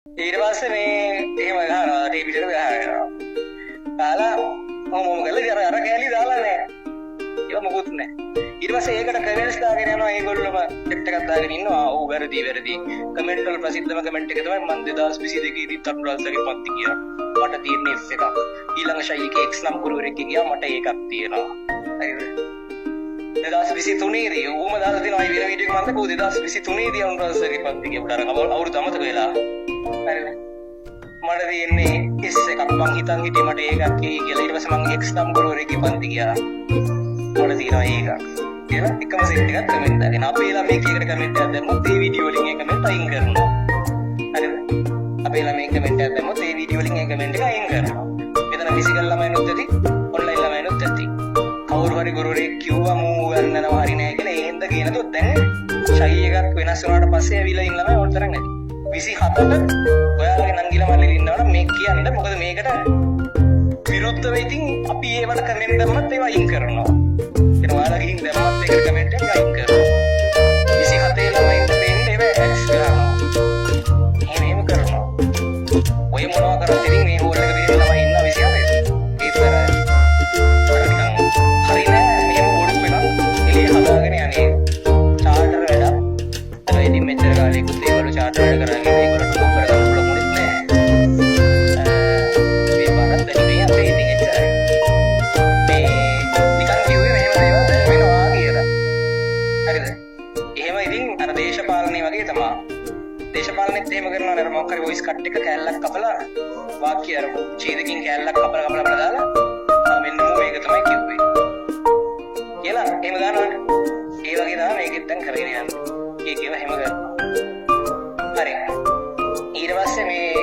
ඊට පස්සේ මේ එහෙම ගහනවා ටීවී එකට ගහනවා. කාලා මොම ගලේ අර කැලි දාලා නෑ. ඒක මොකුත් නෑ. ඊට පස්සේ ඒකට කමෙන්ට්ස් දාගෙන යනවා ඒගොල්ලෝම සෙට් එකක් දාගෙන ඉන්නවා. ඔව් වැරදි. කමෙන්ට් වල ප්‍රසිද්ධම කමෙන්ට් එක තමයි මන් 2022 දී තරුණාසගේ පන්ති ගියා. මට තියෙන F එකක්. ඊළඟ ෂයිකේ X නම් ගුරුවරයෙක් ගියා මට ඒකක් තියෙනවා. හරිද? 2023 දී ඌම දාලා තියෙනවා මේ වීඩියෝ එක මම කෝ 2023 දී තරුණාසගේ පන්ති ගියා. අවුරුදු අමතක වෙලා. හරිද? මට තියෙන්නේ S එකක් මං හිතන් හිටියේ මට ඒකක් එයි කියලා. ඊට පස්සේ මං X නම් ගුරුවරයෙක් පන්ති ගියා. මට තියෙනවා ඒකක්. කියලා එකම සෙට් එකක් කමෙන්ට් දාගෙන අපේ ළමයි කීකට කමෙන්ට් එකක් දැම්මොත් ඒ වීඩියෝ වලින් ඒ කමෙන්ට් අයින් කරනවා. හරිද? අපේ ළමයි කමෙන්ට් එකක් දැම්මොත් ඒ වීඩියෝ වලින් ඒ කමෙන්ට් එක අයින් කරනවා. මෙතන ෆිසිකල් ළමයිනුත් ඇති, ඔන්ලයින් ළමයිනුත් ඇති. කවුරු හරි ගුරුවරයෙක් කිව්වා මූ ගන්නනවා හරි නෑ කියලා ඒ හින්දා කියනතොත් දැන් ෂයි එකක් වෙනස් වුණාට පස්සේ ඇවිල්ලා ඉන්න ළමයි ඕන තරම් ඇති. 27ට ඔයාලගේ නංගිලා මල්ලි ඉන්නවනම් මේ කියන්න මොකද මේකට විරුද්ධව ඉතින් අපි ඒවට කමෙන්ට් දැම්මත් ඒවා අයින් කරනවා. එතන ඔයාලා ගිහින් දැම්මත් ඒකට කමෙන්ට් එක අයින් කරනවා. 27 ළමයින්ට දෙන්නේ ඒව ඇක්ස් කරනවා. එහෙම කරනවා. ඔය මොනවා කරත් ඉතින් මේ හෝල් එක තියෙන ළමයි ඉන්න 27. ඒක තමයි. හරි නෑ මේ බොඩු වෙනවා. එළිය හදාගෙන යන්නේ. චාටර් වැඩ. අර ඉතින් මෙච්චර කාලෙක ඒගොල්ලෝ චාටර් වැඩ කරගෙන ඒගොල්ලෝ ටොප් කරගන්න පුළුවන් මොනෙත් නෑ. මේ පාරත් දැන් මේ අපේ ඉතින් එච්චරයි. මේ නිකන් කිව්වේ මෙහෙම දේවල් දැන් වෙනවා කියලා. හරිද? එහෙම ඉතින් අර දේශපාලනේ වගේ තමයි. දේශපාලනෙත් එහෙම කරනවා නේද? මොකක් හරි වොයිස් කට් එක කැලලක් කපලා වාක්‍ය අර ඡේදකින් කැලලක් කපලා දාලා මෙන්න මේක තමයි කිව්වේ. කියලා එහෙම දානවනේ. ඒ වගේ තමයි මේකෙත් දැන් කරගෙන යන්නේ. ඒකේව එහෙම කරනවා. හරි. ඊට පස්සේ මේ